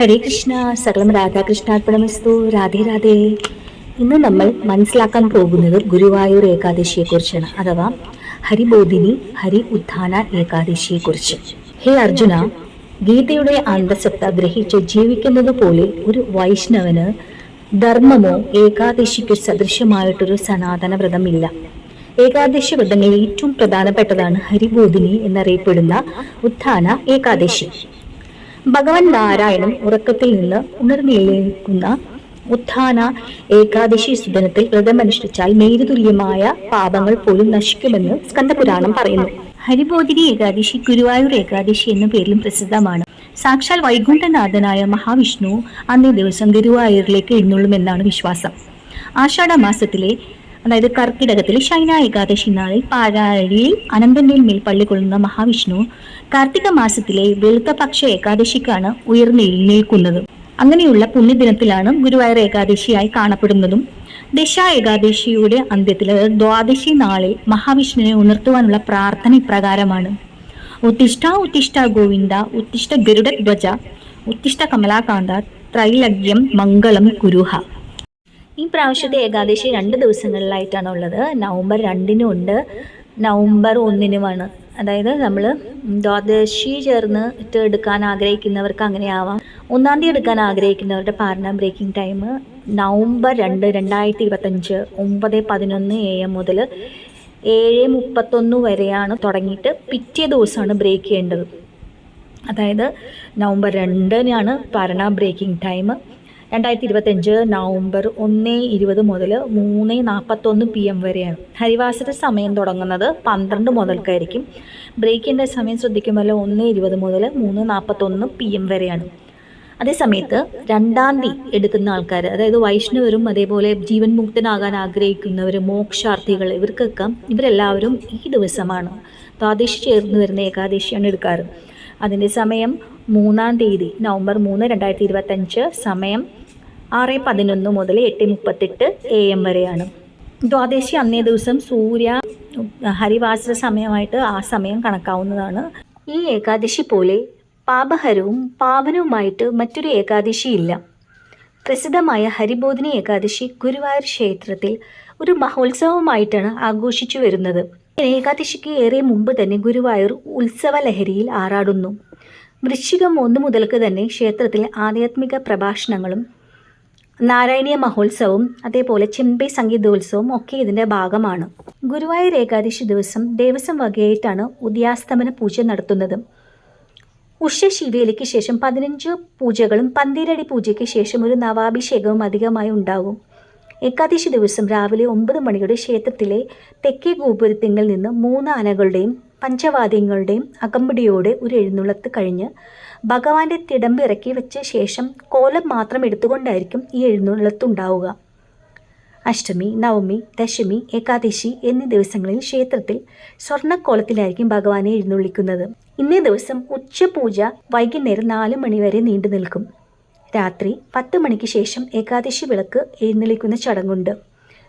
ഹരേ കൃഷ്ണ, സകലം രാധാകൃഷ്ണാർപ്പണമസ്തു. രാധേ രാധേ. ഇന്ന് നമ്മൾ മനസ്സിലാക്കാൻ പോകുന്നത് ഗുരുവായൂർ ഏകാദശിയെക്കുറിച്ചാണ്, അഥവാ ഹരിബോധിനി ഹരി ഉത്ഥാന ഏകാദശിയെക്കുറിച്ച്. ഹേ അർജുന, ഗീതയുടെ അന്തസത്ത ഗ്രഹിച്ച് ജീവിക്കുന്നത് പോലെ ഒരു വൈഷ്ണവന് ധർമ്മമോ ഏകാദശിക്ക് സദൃശമായിട്ടൊരു സനാതന വ്രതമില്ല. ഏകാദശി വ്രതങ്ങളിൽ ഏറ്റവും പ്രധാനപ്പെട്ടതാണ് ഹരിബോധിനി എന്നറിയപ്പെടുന്ന ഉത്ഥാന ഏകാദശി. ഭഗവാൻ നാരായണൻ ഉറക്കത്തിൽ നിന്ന് ഉണർന്നെഴുന്നേൽക്കുന്ന ഉത്ഥാന ഏകാദശി സുദിനത്തിൽ വ്രതമനുഷ്ഠിച്ചാൽ മേരുതുല്യമായ പാപങ്ങൾ പോലും നശിക്കുമെന്ന് സ്കന്ദപുരാണം പറയുന്നു. ഹരിബോധിനി ഏകാദശി ഗുരുവായൂർ ഏകാദശി എന്ന പേരിലും പ്രസിദ്ധമാണ്. സാക്ഷാൽ വൈകുണ്ഠനാഥനായ മഹാവിഷ്ണു അന്നേ ദിവസം ഗുരുവായൂരിലേക്ക് എഴുന്നള്ളുമെന്നാണ് വിശ്വാസം. ആഷാഢ മാസത്തിലെ, അതായത് കർക്കിടകത്തിലെ ശൈന ഏകാദശി നാളിൽ പാരാഴിയിൽ അനന്തന്റെ മേൽ പള്ളിക്കൊള്ളുന്ന മഹാവിഷ്ണു കാർത്തിക മാസത്തിലെ വെളുത്തപക്ഷ ഏകാദശിക്കാണ് ഉയർന്നെഴുന്നേൽക്കുന്നത്. അങ്ങനെയുള്ള പുണ്യദിനത്തിലാണ് ഗുരുവായൂർ ഏകാദശിയായി കാണപ്പെടുന്നതും. ദശ ഏകാദശിയുടെ അന്ത്യത്തിൽ, ദ്വാദശി നാളിൽ മഹാവിഷ്ണുവിനെ ഉണർത്തുവാനുള്ള പ്രാർത്ഥന ഇപ്രകാരമാണ്: ഉത്തിഷ്ഠ ഉത്തിഷ്ഠ ഗോവിന്ദ, ഉത്തിഷ്ഠ ഗരുഡധ്വജ, ഉത്തിഷ്ഠ കമലാകാന്ത, ത്രൈലഗ്യം മംഗളം കുരുഹ. ഈ പ്രാവശ്യത്തെ ഏകാദശി 2 ദിവസങ്ങളിലായിട്ടാണ് ഉള്ളത്. നവംബർ 2-നും ഉണ്ട്, നവംബർ 1-നുമാണ്. അതായത് നമ്മൾ ദ്വാദശി ചേർന്നിട്ട് എടുക്കാൻ ആഗ്രഹിക്കുന്നവർക്ക് അങ്ങനെയാവാം. 1-ാം തീയതി എടുക്കാൻ ആഗ്രഹിക്കുന്നവരുടെ പാരണ ബ്രേക്കിംഗ് ടൈം നവംബർ 2, 2025 9:11 AM മുതൽ 7:31 വരെയാണ് തുടങ്ങിയിട്ട് പിറ്റേ ദിവസമാണ് ബ്രേക്ക് ചെയ്യേണ്ടത്. അതായത് നവംബർ 2-നാണ് പാരണ ബ്രേക്കിംഗ് ടൈം. 2025 നവംബർ 1:20 മുതൽ 3:41 PM വരെയാണ്. ഹരിവാസര സമയം തുടങ്ങുന്നത് 12 മുതൽക്കായിരിക്കും. ബ്രേക്കിൻ്റെ സമയം ശ്രദ്ധിക്കുമ്പോൾ 1:20 മുതൽ 3:41 PM വരെയാണ്. അതേസമയത്ത് 2-ാം തീയതി എടുക്കുന്ന ആൾക്കാർ, അതായത് വൈഷ്ണവരും അതേപോലെ ജീവൻ മുക്തനാകാൻ ആഗ്രഹിക്കുന്നവർ, മോക്ഷാർത്ഥികൾ, ഇവരെല്ലാവരും ഈ ദിവസമാണ് ദ്വാദശി ചേർന്ന് വരുന്ന ഏകാദശിയാണ് എടുക്കാറ്. അതിൻ്റെ സമയം 3-ാം തീയതി നവംബർ 3, 2025 സമയം 6:11 മുതൽ 8:38 AM വരെയാണ്. ദ്വാദശി അന്നേ ദിവസം സൂര്യ ഹരിവാസര സമയമായിട്ട് ആ സമയം കണക്കാവുന്നതാണ്. ഈ ഏകാദശി പോലെ പാപഹരവും പാവനവുമായിട്ട് മറ്റൊരു ഏകാദശി ഇല്ല. പ്രസിദ്ധമായ ഹരിബോധിനി ഏകാദശി ഗുരുവായൂർ ക്ഷേത്രത്തിൽ ഒരു മഹോത്സവമായിട്ടാണ് ആഘോഷിച്ചു വരുന്നത്. ഏകാദശിക്ക് ഏറെ മുമ്പ് തന്നെ ഗുരുവായൂർ ഉത്സവ ലഹരിയിൽ ആറാടുന്നു. വൃശ്ചികം 1 മുതൽക്ക് തന്നെ ക്ഷേത്രത്തിൽ ആധ്യാത്മിക പ്രഭാഷണങ്ങളും നാരായണീയ മഹോത്സവവും അതേപോലെ ചെമ്പൈ സംഗീതോത്സവവും ഒക്കെ ഇതിൻ്റെ ഭാഗമാണ്. ഗുരുവായൂർ ഏകാദശി ദിവസം ദേവസ്വം വകയായിട്ടാണ് ഉദയാസ്തമന പൂജ നടത്തുന്നത്. ഉഷശിവേലിക്ക് ശേഷം 15 പൂജകളും 12 പൂജയ്ക്ക് ശേഷം ഒരു നവാഭിഷേകവും അധികമായി ഉണ്ടാകും. ഏകാദശി ദിവസം രാവിലെ 9 മണിയുടെ ക്ഷേത്രത്തിലെ തെക്കേ ഗോപുരത്തിങ്കിൽ നിന്ന് 3 ആനകളുടെയും പഞ്ചവാദ്യങ്ങളുടെയും അകമ്പടിയോടെ ഒരു എഴുന്നള്ളത്ത് കഴിഞ്ഞ് ഭഗവാന്റെ തിടമ്പ് ഇറക്കി വെച്ച ശേഷം കോലം മാത്രം എടുത്തുകൊണ്ടായിരിക്കും ഈ എഴുന്നള്ളത്തുണ്ടാവുക. അഷ്ടമി, നവമി, ദശമി, ഏകാദശി എന്നീ ദിവസങ്ങളിൽ ക്ഷേത്രത്തിൽ സ്വർണ്ണക്കോലത്തിലായിരിക്കും ഭഗവാനെ എഴുന്നള്ളിക്കുന്നത്. ഇന്നേ ദിവസം ഉച്ചപൂജ വൈകുന്നേരം 4 മണി വരെ നീണ്ടു നിൽക്കും. രാത്രി 10 മണിക്ക് ശേഷം ഏകാദശി വിളക്ക് എഴുന്നള്ളിക്കുന്ന ചടങ്ങുണ്ട്.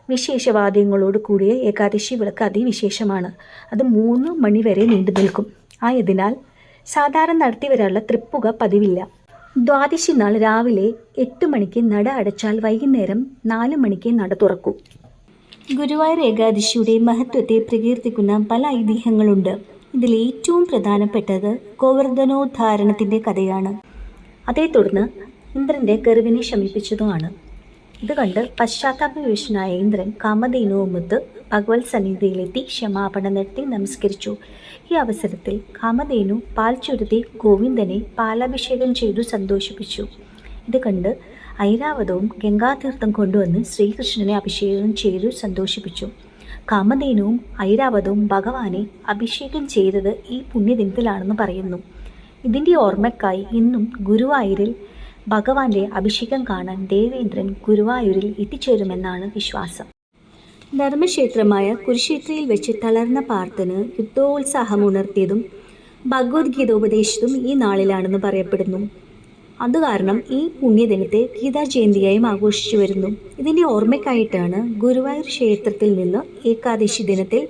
വിശേഷവാദ്യങ്ങളോട് കൂടിയ ഏകാദശി വിളക്ക് അതിവിശേഷമാണ്. അത് 3 മണി വരെ നീണ്ടു നിൽക്കും. ആയതിനാൽ സാധാരണ നടത്തി വരാനുള്ള തൃപ്പുക പതിവില്ല. ദ്വാദശി നാൾ രാവിലെ 8 മണിക്ക് നട അടച്ചാൽ വൈകുന്നേരം 4 മണിക്ക് നട തുറക്കും. ഗുരുവായൂർ ഏകാദശിയുടെ മഹത്വത്തെ പ്രകീർത്തിക്കുന്ന പല ഐതിഹ്യങ്ങളുണ്ട്. ഇതിൽ ഏറ്റവും പ്രധാനപ്പെട്ടത് ഗോവർദ്ധനോദ്ധാരണത്തിൻ്റെ കഥയാണ്. അതേ തുടർന്ന് ഇന്ദ്രൻ്റെ ഗർവിനെ ശമിപ്പിച്ചതുമാണ്. ഇത് കണ്ട് പശ്ചാത്താപവിവശനായ ഇന്ദ്രൻ കാമധേനുവുമൊത്ത് ഭഗവത് സന്നിധിയിലെത്തി ക്ഷമാപണം നടത്തി നമസ്കരിച്ചു. ഈ അവസരത്തിൽ കാമധേനു പാൽ ചുരുത്തി ഗോവിന്ദനെ പാലാഭിഷേകം ചെയ്തു സന്തോഷിപ്പിച്ചു. ഇത് കണ്ട് ഐരാവതവും ഗംഗാതീർത്ഥം കൊണ്ടുവന്ന് ശ്രീകൃഷ്ണനെ അഭിഷേകം ചെയ്തു സന്തോഷിപ്പിച്ചു. കാമധേനുവും ഐരാവതവും ഭഗവാനെ അഭിഷേകം ചെയ്തത് ഈ പുണ്യദിനത്തിലാണെന്ന് പറയുന്നു. ഇതിൻ്റെ ഓർമ്മയ്ക്കായി ഇന്നും ഗുരുവായൂരിൽ ഭഗവാന്റെ അഭിഷേകം കാണാൻ ദേവേന്ദ്രൻ ഗുരുവായൂരിൽ എത്തിച്ചേരുമെന്നാണ് വിശ്വാസം. ധർമ്മക്ഷേത്രമായ കുരുക്ഷേത്രയിൽ വെച്ച് തളർന്ന പാർത്ഥന് യുദ്ധോത്സാഹമുണർത്തിയതും ഭഗവത്ഗീത ഉപദേശിച്ചതും ഈ നാളിലാണെന്ന് പറയപ്പെടുന്നു. അതുകാരണം ഈ പുണ്യദിനത്തെ ഗീതാ ജയന്തിയായും ആഘോഷിച്ചു വരുന്നു. ഇതിൻ്റെ ഓർമ്മയ്ക്കായിട്ടാണ് ഗുരുവായൂർ ക്ഷേത്രത്തിൽ നിന്ന് ഏകാദശി ദിനത്തിൽ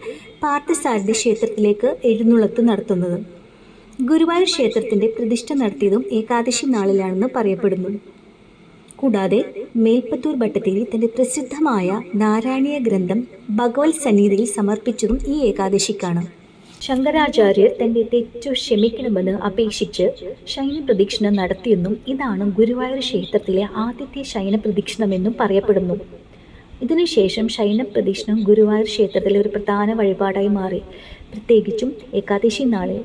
പാർത്ഥസാരഥി ക്ഷേത്രത്തിലേക്ക് എഴുന്നള്ളത്ത് നടത്തുന്നത്. ഗുരുവായൂർ ക്ഷേത്രത്തിൻ്റെ പ്രതിഷ്ഠ നടത്തിയതും ഏകാദശി നാളിലാണെന്ന് പറയപ്പെടുന്നു. കൂടാതെ മേൽപ്പത്തൂർ ഭട്ടതിരി തൻ്റെ പ്രസിദ്ധമായ നാരായണീയ ഗ്രന്ഥം ഭഗവത് സന്നിധിയിൽ സമർപ്പിച്ചതും ഈ ഏകാദശിക്കാണ്. ശങ്കരാചാര്യർ തൻ്റെ തെറ്റു ക്ഷമിക്കണമെന്ന് അപേക്ഷിച്ച് ശയനപ്രദക്ഷിണം നടത്തിയെന്നും ഇതാണ് ഗുരുവായൂർ ക്ഷേത്രത്തിലെ ആദ്യത്തെ ശയനപ്രദക്ഷിണമെന്നും പറയപ്പെടുന്നു. ഇതിനുശേഷം ശയനപ്രദക്ഷിണം ഗുരുവായൂർ ക്ഷേത്രത്തിലെ ഒരു പ്രധാന വഴിപാടായി മാറി. പ്രത്യേകിച്ചും ഏകാദശി നാളിൽ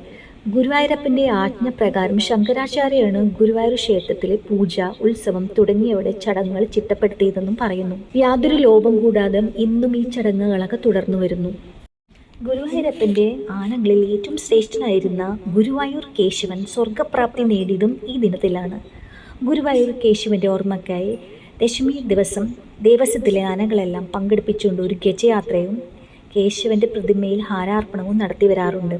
ഗുരുവായൂരപ്പൻ്റെ ആജ്ഞപ്രകാരം ശങ്കരാചാര്യരാണ് ഗുരുവായൂർ ക്ഷേത്രത്തിലെ പൂജ, ഉത്സവം തുടങ്ങിയവയുടെ ചടങ്ങുകൾ ചിട്ടപ്പെടുത്തിയതെന്നും പറയുന്നു. യാതൊരു ലോപം കൂടാതെ ഇന്നും ഈ ചടങ്ങുകളൊക്കെ തുടർന്നു വരുന്നു. ഗുരുവായൂരപ്പൻ്റെ ആനകളിൽ ഏറ്റവും ശ്രേഷ്ഠനായിരുന്ന ഗുരുവായൂർ കേശവൻ സ്വർഗപ്രാപ്തി നേടിയതും ഈ ദിനത്തിലാണ്. ഗുരുവായൂർ കേശവൻ്റെ ഓർമ്മയ്ക്കായി ദശമി ദിവസം ദേവസ്വത്തിലെ ആനകളെല്ലാം പങ്കെടുപ്പിച്ചുകൊണ്ട് ഒരു ഗജയാത്രയും കേശവൻ്റെ പ്രതിമയിൽ ഹാരാർപ്പണവും നടത്തി വരാറുണ്ട്.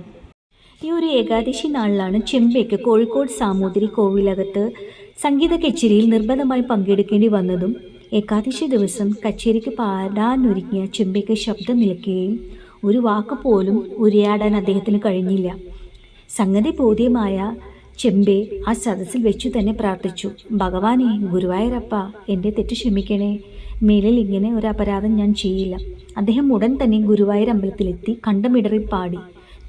ഈ ഒരു ഏകാദശി നാളിലാണ് ചെമ്പയ്ക്ക് കോഴിക്കോട് സാമൂതിരി കോവിലകത്ത് സംഗീത കച്ചേരിയിൽ നിർബന്ധമായി പങ്കെടുക്കേണ്ടി വന്നതും ഏകാദശി ദിവസം കച്ചേരിക്ക് പാടാനൊരുങ്ങിയ ചെമ്പയ്ക്ക് ശബ്ദം നിൽക്കുകയും ഒരു വാക്ക് പോലും ഉരിയാടാൻ അദ്ദേഹത്തിന് കഴിഞ്ഞില്ല. സംഗതി ബോധ്യമായ ചെമ്പെ ആ സദസ്സിൽ വെച്ചു തന്നെ പ്രാർത്ഥിച്ചു, ഭഗവാനെ, ഗുരുവായൂരപ്പ, എൻ്റെ തെറ്റ് ക്ഷമിക്കണേ, മേലിൽ ഇങ്ങനെ ഒരു അപരാധം ഞാൻ ചെയ്യില്ല. അദ്ദേഹം ഉടൻ തന്നെ ഗുരുവായൂർ അമ്പലത്തിലെത്തി കണ്ടമിടറി പാടി,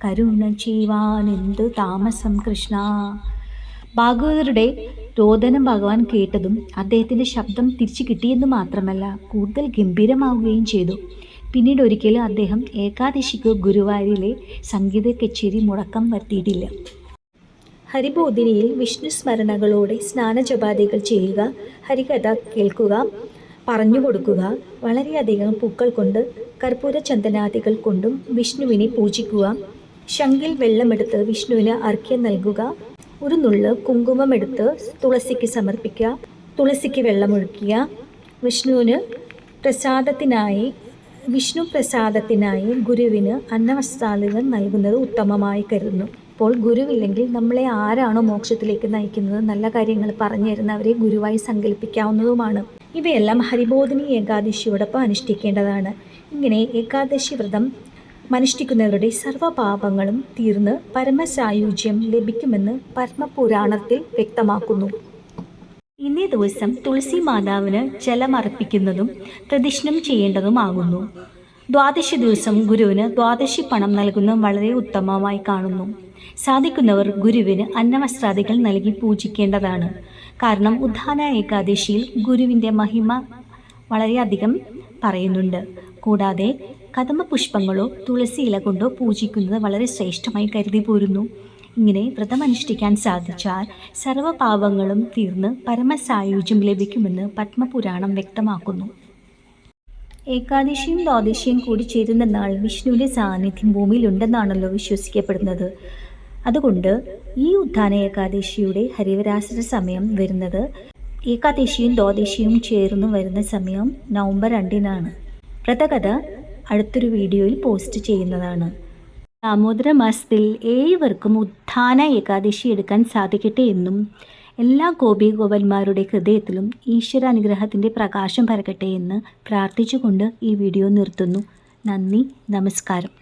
കരുണ ചെയ്യുവാൻ എന്ത് താമസം കൃഷ്ണ. ഭാഗവതരുടെ രോദനം ഭഗവാൻ കേട്ടതും അദ്ദേഹത്തിൻ്റെ ശബ്ദം തിരിച്ചു കിട്ടിയെന്ന് മാത്രമല്ല കൂടുതൽ ഗംഭീരമാവുകയും ചെയ്തു. പിന്നീട് ഒരിക്കലും അദ്ദേഹം ഏകാദശിക്ക് ഗുരുവായൂരിലെ സംഗീത കച്ചേരി മുടക്കം വരുത്തിയിട്ടില്ല. ഹരിബോധിനിയിൽ വിഷ്ണു സ്മരണകളോടെ സ്നാനജപാദികൾ ചെയ്യുക, ഹരികഥ കേൾക്കുക, പറഞ്ഞു കൊടുക്കുക, വളരെയധികം പൂക്കൾ കൊണ്ട് കർപ്പൂര ചന്ദനാദികൾ കൊണ്ടും വിഷ്ണുവിനെ പൂജിക്കുക, ശംഖിൽ വെള്ളമെടുത്ത് വിഷ്ണുവിന് അർഘ്യം നൽകുക, ഒരു നുള്ള് കുങ്കുമമെടുത്ത് തുളസിക്ക് സമർപ്പിക്കുക, തുളസിക്ക് വെള്ളമൊഴിക്കുക, വിഷ്ണു പ്രസാദത്തിനായി ഗുരുവിന് അന്നവസ്ത്രാദികൾ നൽകുന്നത് ഉത്തമമായി കരുതുന്നു. അപ്പോൾ ഗുരുവില്ലെങ്കിൽ നമ്മളെ ആരാണോ മോക്ഷത്തിലേക്ക് നയിക്കുന്നത്, നല്ല കാര്യങ്ങൾ പറഞ്ഞു തരുന്നവരെ ഗുരുവായി സങ്കല്പിക്കാവുന്നതുമാണ്. ഇവയെല്ലാം ഹരിബോധിനി ഏകാദശിയോടൊപ്പം അനുഷ്ഠിക്കേണ്ടതാണ്. ഇങ്ങനെ ഏകാദശി വ്രതം അനുഷ്ഠിക്കുന്നവരുടെ സർവ്വപാപങ്ങളും തീർന്ന് പരമസായുജ്യം ലഭിക്കുമെന്ന് പത്മപുരാണത്തിൽ വ്യക്തമാക്കുന്നു. ഇന്നേ ദിവസം തുളസി മാതാവിന് ജലമർപ്പിക്കുന്നതും പ്രദക്ഷിണം ചെയ്യേണ്ടതുമാകുന്നു. ദ്വാദശി ദിവസം ഗുരുവിന് ദ്വാദശി പണം നൽകുന്നതും വളരെ ഉത്തമമായി കാണുന്നു. സാധിക്കുന്നവർ ഗുരുവിന് അന്നവസ്ത്രാദികൾ നൽകി പൂജിക്കേണ്ടതാണ്. കാരണം ഉദ്ധാന ഏകാദശിയിൽ ഗുരുവിൻ്റെ മഹിമ വളരെയധികം പറയുന്നുണ്ട്. കൂടാതെ കദംബ പുഷ്പങ്ങളോ തുളസി ഇല കൊണ്ടോ പൂജിക്കുന്നത് വളരെ ശ്രേഷ്ഠമായി കരുതി പോരുന്നു. ഇങ്ങനെ വ്രതമനുഷ്ഠിക്കാൻ സാധിച്ചാൽ സർവ്വപാപങ്ങളും തീർന്ന് പരമസായുജ്യം ലഭിക്കുമെന്ന് പത്മപുരാണം വ്യക്തമാക്കുന്നു. ഏകാദശിയും ദ്വാദശിയും കൂടി ചേരുന്ന നാൾ വിഷ്ണുവിൻ്റെ സാന്നിധ്യം ഭൂമിയിലുണ്ടെന്നാണല്ലോ വിശ്വസിക്കപ്പെടുന്നത്. അതുകൊണ്ട് ഈ ഉദ്ധാന ഏകാദശിയുടെ ഹരിവരാസന സമയം വരുന്നത് ഏകാദശിയും ദ്വാദശിയും ചേർന്ന് വരുന്ന സമയം നവംബർ 2-നാണ്. വ്രതകഥ അടുത്തൊരു വീഡിയോയിൽ പോസ്റ്റ് ചെയ്യുന്നതാണ്. ദാമോദര മാസത്തിൽ ഏവർക്കും ഉദ്ധാന ഏകാദശി എടുക്കാൻ സാധിക്കട്ടെ എന്നും എല്ലാ ഗോപീഗോപന്മാരുടെ ഹൃദയത്തിലും ഈശ്വരാനുഗ്രഹത്തിൻ്റെ പ്രകാശം പരക്കട്ടെ എന്ന് പ്രാർത്ഥിച്ചുകൊണ്ട് ഈ വീഡിയോ നിർത്തുന്നു. നന്ദി, നമസ്കാരം.